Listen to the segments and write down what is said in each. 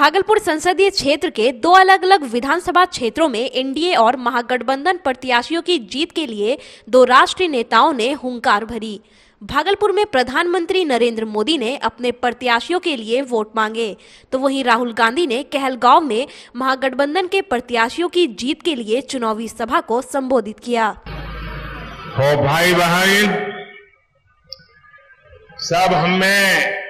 भागलपुर संसदीय क्षेत्र के दो अलग अलग विधानसभा क्षेत्रों में एनडीए और महागठबंधन प्रत्याशियों की जीत के लिए दो राष्ट्रीय नेताओं ने हुंकार भरी। भागलपुर में प्रधानमंत्री नरेंद्र मोदी ने अपने प्रत्याशियों के लिए वोट मांगे, तो वहीं राहुल गांधी ने कहलगांव में महागठबंधन के प्रत्याशियों की जीत के लिए चुनावी सभा को संबोधित किया। हो भाई बहन सब हमें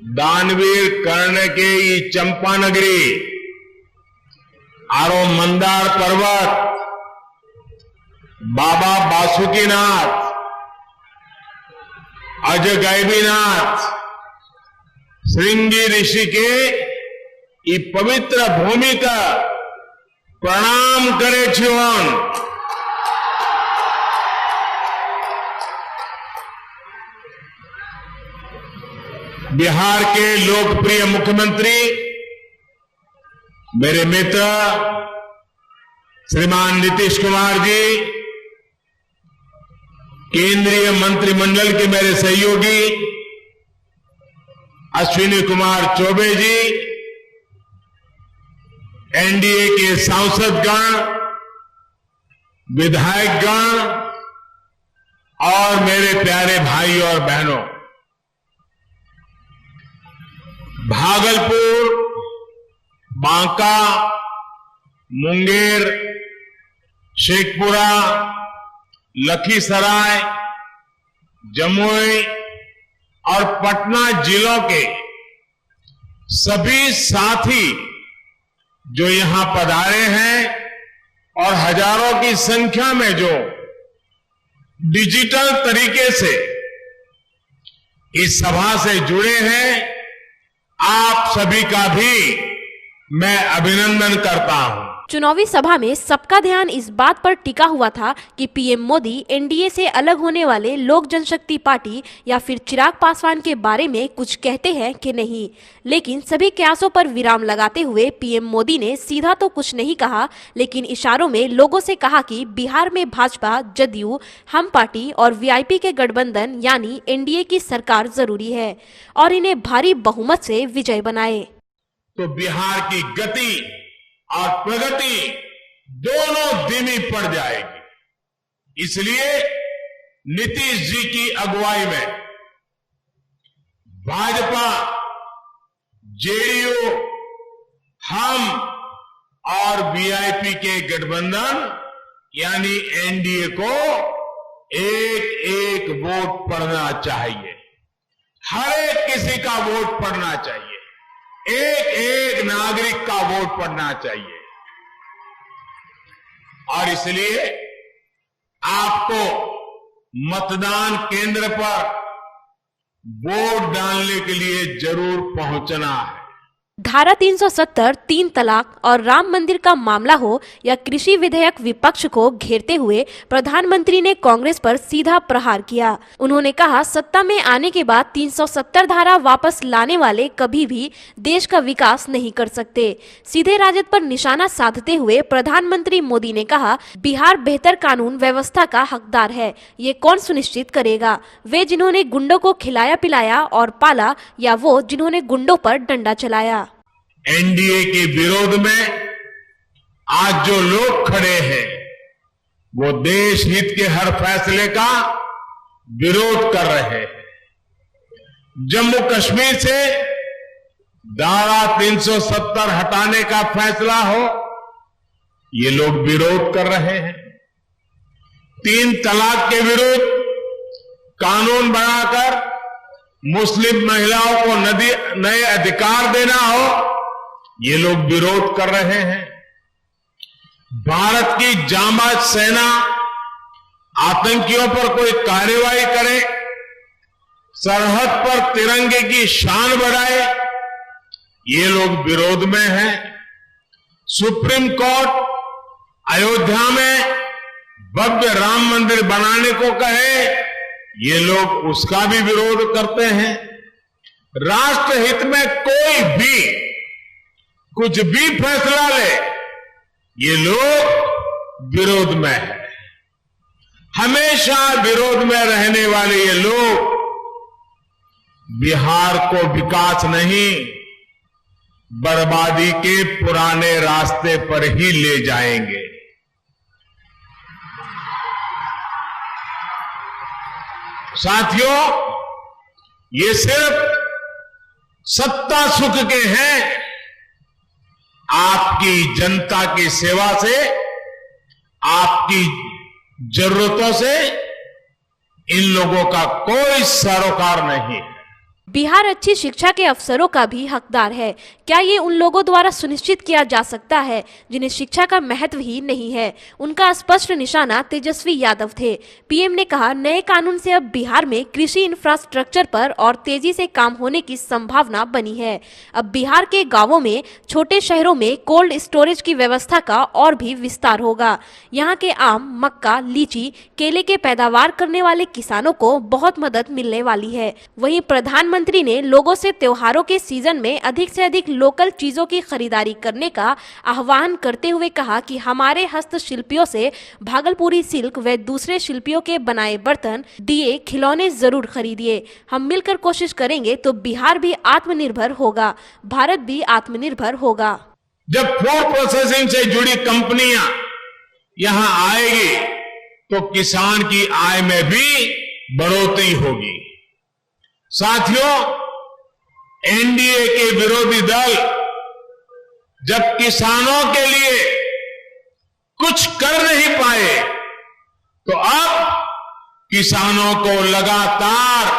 दानवीर कर्ण के ये चंपा नगरी आरो मंदार पर्वत बाबा बासुकीनाथ अजगैबीनाथ श्रृंगी ऋषि के ये पवित्र भूमि का प्रणाम करे छुअन। बिहार के लोकप्रिय मुख्यमंत्री मेरे मित्र श्रीमान नीतीश कुमार जी, केंद्रीय मंत्रिमंडल के मेरे सहयोगी अश्विनी कुमार चौबे जी, एनडीए के सांसदगण, विधायकगण और मेरे प्यारे भाई और बहनों, भागलपुर, बांका, मुंगेर, शेखपुरा, लखीसराय, जमुई और पटना जिलों के सभी साथी जो यहां पधारे हैं और हजारों की संख्या में जो डिजिटल तरीके से इस सभा से जुड़े हैं, आप सभी का भी मैं अभिनंदन करता हूं। चुनावी सभा में सबका ध्यान इस बात पर टिका हुआ था कि पीएम मोदी एनडीए से अलग होने वाले लोक जनशक्ति पार्टी या फिर चिराग पासवान के बारे में कुछ कहते हैं कि नहीं। लेकिन सभी कयासों पर विराम लगाते हुए पीएम मोदी ने सीधा तो कुछ नहीं कहा, लेकिन इशारों में लोगों से कहा कि बिहार में भाजपा, जदयू, हम पार्टी और वीआईपी के गठबंधन यानी एनडीए की सरकार जरूरी है और इन्हें भारी बहुमत से विजय बनाए। तो बिहार की गति और प्रगति दोनों धीमी पड़ जाएगी। इसलिए नीतीश जी की अगुवाई में भाजपा, जेडीयू, हम और वीआईपी के गठबंधन यानी एनडीए को एक एक वोट पड़ना चाहिए। हर एक किसी का वोट पड़ना चाहिए, एक एक नागरिक का वोट पड़ना चाहिए। और इसलिए आपको मतदान केंद्र पर वोट डालने के लिए जरूर पहुंचना है। धारा 370, 3 तलाक और राम मंदिर का मामला हो या कृषि विधेयक, विपक्ष को घेरते हुए प्रधानमंत्री ने कांग्रेस पर सीधा प्रहार किया। उन्होंने कहा, सत्ता में आने के बाद 370 धारा वापस लाने वाले कभी भी देश का विकास नहीं कर सकते। सीधे राजद पर निशाना साधते हुए प्रधानमंत्री मोदी ने कहा, बिहार बेहतर कानून व्यवस्था का हकदार है, ये कौन सुनिश्चित करेगा? वे जिन्होंने गुंडों को खिलाया पिलाया और पाला या वो जिन्होंने गुंडों पर डंडा चलाया। एनडीए के विरोध में आज जो लोग खड़े हैं वो देश हित के हर फैसले का विरोध कर रहे हैं। जम्मू कश्मीर से धारा 370 हटाने का फैसला हो, ये लोग विरोध कर रहे हैं। 3 तलाक के विरुद्ध कानून बनाकर मुस्लिम महिलाओं को नए अधिकार देना हो, ये लोग विरोध कर रहे हैं। भारत की जांबाज सेना आतंकियों पर कोई कार्रवाई करे, सरहद पर तिरंगे की शान बढ़ाए, ये लोग विरोध में हैं। सुप्रीम कोर्ट अयोध्या में भव्य राम मंदिर बनाने को कहे, ये लोग उसका भी विरोध करते हैं। राष्ट्र हित में कोई भी कुछ भी फैसला ले, ये लोग विरोध में है। हमेशा विरोध में रहने वाले ये लोग बिहार को विकास नहीं, बर्बादी के पुराने रास्ते पर ही ले जाएंगे। साथियों, ये सिर्फ सत्ता सुख के हैं। आपकी जनता की सेवा से, आपकी जरूरतों से इन लोगों का कोई सरोकार नहीं है। बिहार अच्छी शिक्षा के अवसरों का भी हकदार है। क्या ये उन लोगों द्वारा सुनिश्चित किया जा सकता है जिन्हें शिक्षा का महत्व ही नहीं है? उनका स्पष्ट निशाना तेजस्वी यादव थे। पीएम ने कहा, नए कानून से अब बिहार में कृषि इंफ्रास्ट्रक्चर पर और तेजी से काम होने की संभावना बनी है। अब बिहार के गाँवों में, छोटे शहरों में कोल्ड स्टोरेज की व्यवस्था का और भी विस्तार होगा। यहाँ के आम, मक्का, लीची, केले के पैदावार करने वाले किसानों को बहुत मदद मिलने वाली है। वहीं प्रधानमंत्री ने लोगों से त्योहारों के सीजन में अधिक से अधिक लोकल चीजों की खरीदारी करने का आह्वान करते हुए कहा कि हमारे हस्तशिल्पियों से भागलपुरी सिल्क व दूसरे शिल्पियों के बनाए बर्तन, दिए, खिलौने जरूर खरीदिए। हम मिलकर कोशिश करेंगे तो बिहार भी आत्मनिर्भर होगा, भारत भी आत्मनिर्भर होगा। जब फूड प्रोसेसिंग से जुड़ी कंपनियां यहां आएगी तो किसान की आय में भी बढ़ोतरी होगी। साथियों, एनडीए के विरोधी दल जब किसानों के लिए कुछ कर नहीं पाए तो अब किसानों को लगातार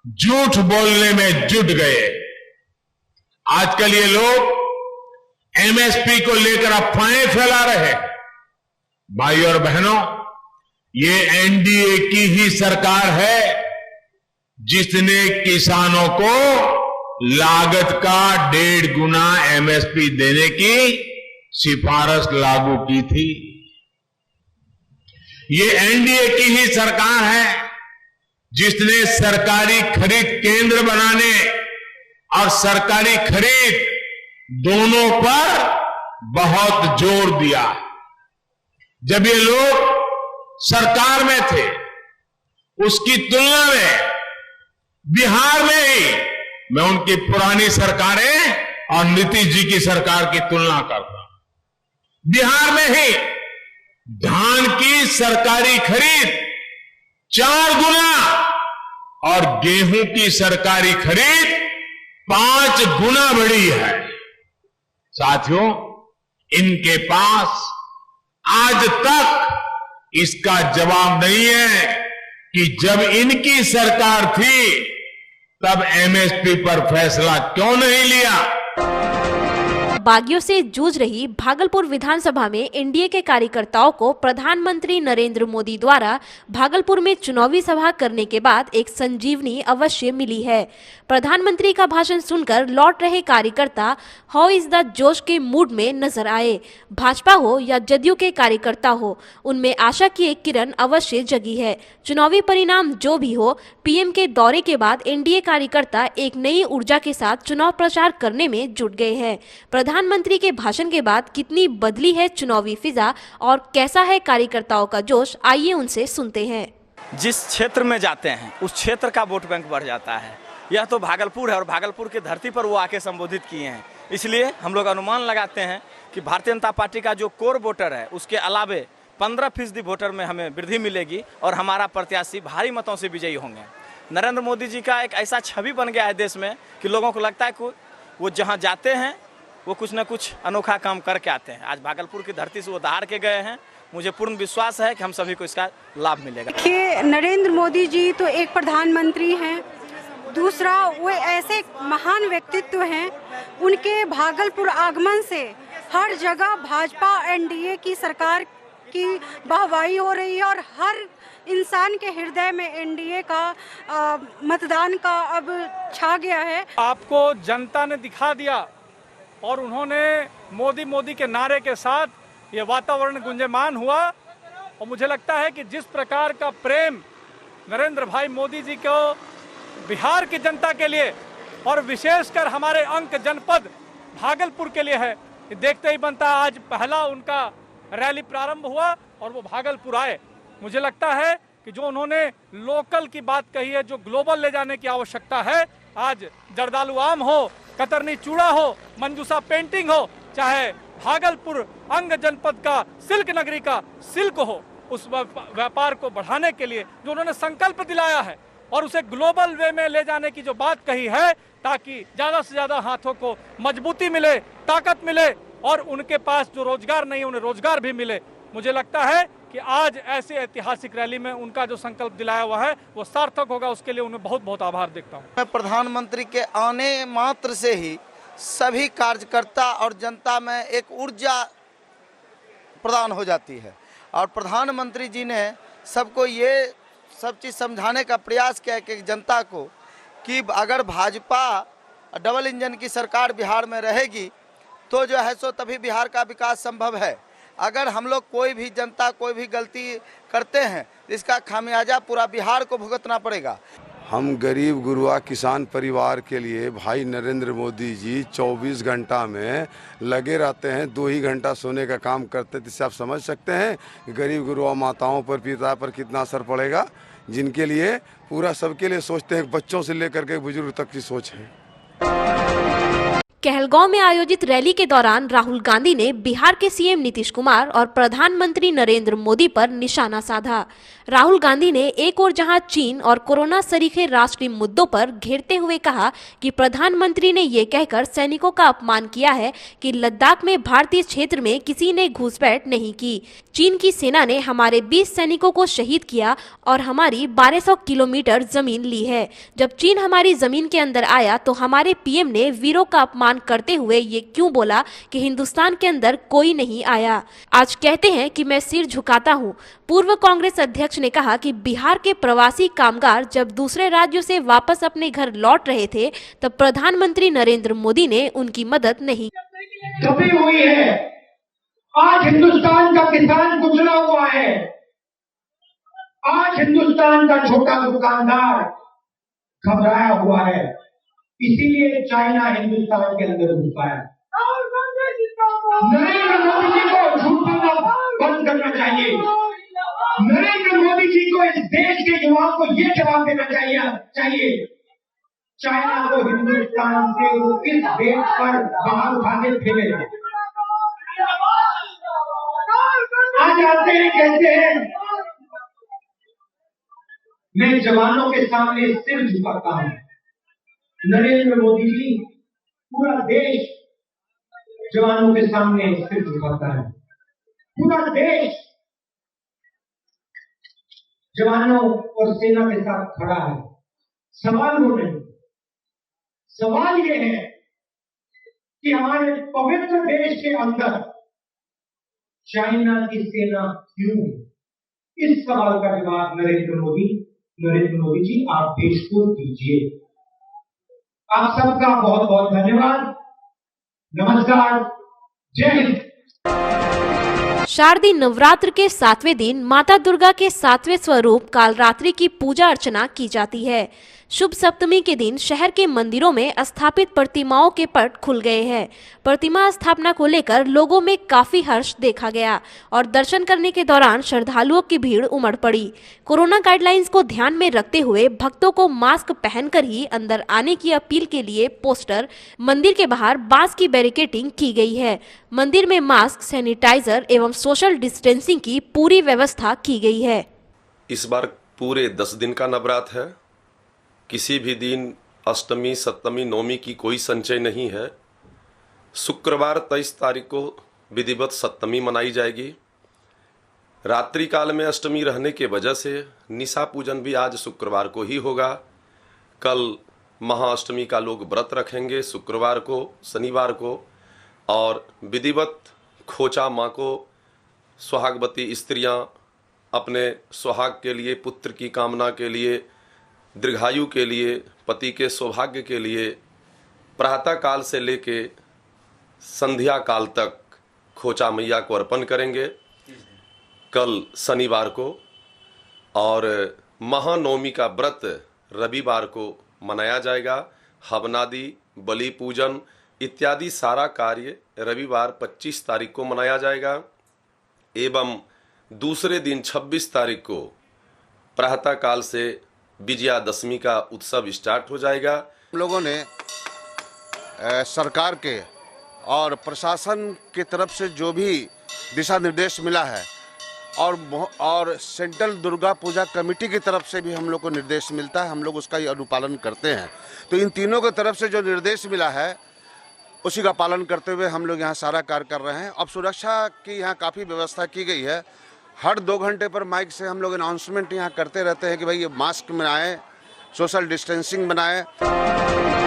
झूठ बोलने में जुट गए। आजकल ये लोग एमएसपी को लेकर अफवाहें फैला रहे हैं। भाइयों और बहनों, ये एनडीए की ही सरकार है जिसने किसानों को लागत का 1.5 गुना एमएसपी देने की सिफारिश लागू की थी। ये एनडीए की ही सरकार है जिसने सरकारी खरीद केंद्र बनाने और सरकारी खरीद दोनों पर बहुत जोर दिया। जब ये लोग सरकार में थे, उसकी तुलना में बिहार में ही मैं उनकी पुरानी सरकारें और नीतीश जी की सरकार की तुलना करता हूं। बिहार में ही धान की सरकारी खरीद 4 गुना और गेहूं की सरकारी खरीद 5 गुना बढ़ी है। साथियों, इनके पास आज तक इसका जवाब नहीं है कि जब इनकी सरकार थी तब एमएसपी पर फैसला क्यों नहीं लिया। बागियों से जूझ रही भागलपुर विधानसभा में एनडीए के कार्यकर्ताओं को प्रधानमंत्री नरेंद्र मोदी द्वारा भागलपुर में चुनावी सभा करने के बाद एक संजीवनी अवश्य मिली है। प्रधानमंत्री का भाषण सुनकर लौट रहे कार्यकर्ता हाउ इज द जोश के मूड में नजर आए। भाजपा हो या जदयू के कार्यकर्ता हो, उनमें आशा की एक किरण अवश्य जगी है। चुनावी परिणाम जो भी हो, पीएम के दौरे के बाद एनडीए कार्यकर्ता एक नई ऊर्जा के साथ चुनाव प्रचार करने में जुट गए हैं। प्रधानमंत्री के भाषण के बाद कितनी बदली है चुनावी फिजा और कैसा है कार्यकर्ताओं का जोश, आइए उनसे सुनते हैं। जिस क्षेत्र में जाते हैं उस क्षेत्र का वोट बैंक बढ़ जाता है। यह तो भागलपुर है और भागलपुर की धरती पर वो आके संबोधित किए हैं। इसलिए हम लोग अनुमान लगाते हैं कि भारतीय जनता पार्टी का जो कोर वोटर है उसके अलावे 15% वोटर में हमें वृद्धि मिलेगी और हमारा प्रत्याशी भारी मतों से विजयी होंगे। नरेंद्र मोदी जी का एक ऐसा छवि बन गया है देश में कि लोगों को लगता है कि वो जहाँ जाते हैं वो कुछ न कुछ अनोखा काम करके आते हैं। आज भागलपुर की धरती से वो दहाड़ के गए हैं। मुझे पूर्ण विश्वास है कि हम सभी को इसका लाभ मिलेगा। देखिए, नरेंद्र मोदी जी तो एक प्रधानमंत्री हैं, दूसरा वो ऐसे महान व्यक्तित्व हैं, उनके भागलपुर आगमन से हर जगह भाजपा एनडीए की सरकार की वाहवाही हो रही है और हर इंसान के हृदय में एनडीए का मतदान का अब छा गया है। आपको जनता ने दिखा दिया और उन्होंने मोदी मोदी के नारे के साथ ये वातावरण गुंजयमान हुआ और मुझे लगता है कि जिस प्रकार का प्रेम नरेंद्र भाई मोदी जी को बिहार की जनता के लिए और विशेषकर हमारे अंक जनपद भागलपुर के लिए है, ये देखते ही बनता है। आज पहला उनका रैली प्रारंभ हुआ और वो भागलपुर आए। मुझे लगता है कि जो उन्होंने लोकल की बात कही है, जो ग्लोबल ले जाने की आवश्यकता है, आज जर्दालू आम हो, कतरनी चूड़ा हो, मंजूसा पेंटिंग हो, चाहे भागलपुर अंग जनपद का सिल्क नगरी का सिल्क हो, उस व्यापार को बढ़ाने के लिए जो उन्होंने संकल्प दिलाया है और उसे ग्लोबल वे में ले जाने की जो बात कही है, ताकि ज्यादा से ज्यादा हाथों को मजबूती मिले, ताकत मिले और उनके पास जो रोजगार नहीं है उन्हें रोजगार भी मिले। मुझे लगता है कि आज ऐसे ऐतिहासिक रैली में उनका जो संकल्प दिलाया हुआ है वो सार्थक होगा। उसके लिए उन्हें बहुत बहुत आभार देखता हूँ। मैं प्रधानमंत्री के आने मात्र से ही सभी कार्यकर्ता और जनता में एक ऊर्जा प्रदान हो जाती है और प्रधानमंत्री जी ने सबको ये सब चीज़ समझाने का प्रयास किया कि जनता को कि अगर भाजपा डबल इंजन की सरकार बिहार में रहेगी तो जो है सो तभी बिहार का विकास संभव है। अगर हम लोग कोई भी जनता कोई भी गलती करते हैं इसका खामियाजा पूरा बिहार को भुगतना पड़ेगा। हम गरीब गुरुआ किसान परिवार के लिए भाई नरेंद्र मोदी जी 24 घंटा में लगे रहते हैं, 2 ही घंटा सोने का काम करते हैं। इससे आप समझ सकते हैं कि गरीब गुरुआ माताओं पर पिता पर कितना असर पड़ेगा, जिनके लिए पूरा सबके लिए सोचते हैं, बच्चों से लेकर के बुजुर्ग तक की सोच है। कहलगांव में आयोजित रैली के दौरान राहुल गांधी ने बिहार के सीएम नीतीश कुमार और प्रधानमंत्री नरेंद्र मोदी पर निशाना साधा। राहुल गांधी ने एक ओर जहां चीन और कोरोना सरीखे राष्ट्रीय मुद्दों पर घेरते हुए कहा कि प्रधानमंत्री ने ये कहकर सैनिकों का अपमान किया है कि लद्दाख में भारतीय क्षेत्र में किसी ने घुसपैठ नहीं की। चीन की सेना ने हमारे 20 सैनिकों को शहीद किया और हमारी 1200 किलोमीटर जमीन ली है। जब चीन हमारी जमीन के अंदर आया तो हमारे पीएम ने वीरों का अपमान करते हुए ये क्यों बोला कि हिंदुस्तान के अंदर कोई नहीं आया। आज कहते हैं कि मैं सिर झुकाता हूँ। पूर्व कांग्रेस अध्यक्ष ने कहा कि बिहार के प्रवासी कामगार जब दूसरे राज्यों से वापस अपने घर लौट रहे थे तब प्रधानमंत्री नरेंद्र मोदी ने उनकी मदद नहीं दबी हुई है। आज हिंदुस्तान का किसान गुजरा हुआ है। आज हिंदुस्तान का छोटा दुकानदार घबराया हुआ है। इसीलिए चाइना हिंदुस्तान के अंदर घुसा है। नरेंद्र मोदी जी को झूठ बोलना बंद करना चाहिए। नरेंद्र मोदी जी को इस देश के युवाओं को ये जवाब देना चाहिए चाइना को हिंदुस्तान से किस देश पर बाहर उठा के फेंके। आज आते हैं कहते हैं मैं जवानों के सामने सिर झुकाता हूं। नरेंद्र मोदी जी पूरा देश जवानों के सामने सिर झुकाता है। पूरा देश जवानों और सेना के साथ खड़ा है। सवाल वो नहीं, सवाल ये है कि हमारे पवित्र देश के अंदर चाइना की सेना क्यों है। इस सवाल का जवाब नरेंद्र मोदी जी आप देश को दीजिए। आप सबका बहुत बहुत धन्यवाद। नमस्कार, जय हिंद। शारदीय नवरात्र के 7वें दिन माता दुर्गा के 7वें स्वरूप कालरात्रि की पूजा अर्चना की जाती है। शुभ सप्तमी के दिन शहर के मंदिरों में स्थापित प्रतिमाओं के पट खुल गए हैं। प्रतिमा स्थापना को लेकर लोगों में काफी हर्ष देखा गया और दर्शन करने के दौरान श्रद्धालुओं की भीड़ उमड़ पड़ी। कोरोना गाइडलाइंस को ध्यान में रखते हुए भक्तों को मास्क पहनकर ही अंदर आने की अपील के लिए पोस्टर, मंदिर के बाहर बांस की बैरिकेडिंग की गई है। मंदिर में मास्क, सैनिटाइजर एवं सोशल डिस्टेंसिंग की पूरी व्यवस्था की गई है। इस बार पूरे 10 दिन का नवरात्र है। किसी भी दिन अष्टमी, सप्तमी, नवमी की कोई संचय नहीं है। शुक्रवार 23 तारीख को विधिवत सप्तमी मनाई जाएगी। रात्रि काल में अष्टमी रहने के वजह से निशा पूजन भी आज शुक्रवार को ही होगा। कल महाअष्टमी का लोग व्रत रखेंगे शुक्रवार को, शनिवार को, और विधिवत खोचा माँ को सुहागवती स्त्रियां अपने सुहाग के लिए, पुत्र की कामना के लिए, दीर्घायु के लिए, पति के सौभाग्य के लिए प्रातः काल से लेके संध्या काल तक खोचा मैया को अर्पण करेंगे कल शनिवार को। और महानवमी का व्रत रविवार को मनाया जाएगा। हवनादि, बलि पूजन इत्यादि सारा कार्य रविवार 25 तारीख को मनाया जाएगा। एवं दूसरे दिन 26 तारीख को प्रातः काल से विजयादशमी का उत्सव स्टार्ट हो जाएगा। हम लोगों ने सरकार के और प्रशासन की तरफ से जो भी दिशा निर्देश मिला है और सेंट्रल दुर्गा पूजा कमेटी की तरफ से भी हम लोग को निर्देश मिलता है, हम लोग उसका ही अनुपालन करते हैं। तो इन तीनों की तरफ से जो निर्देश मिला है उसी का पालन करते हुए हम लोग यहाँ सारा कार्य कर रहे हैं। अब सुरक्षा की यहाँ काफ़ी व्यवस्था की गई है। हर 2 घंटे पर माइक से हम लोग अनाउंसमेंट यहाँ करते रहते हैं कि भाई ये मास्क बनाएं, सोशल डिस्टेंसिंग बनाएं।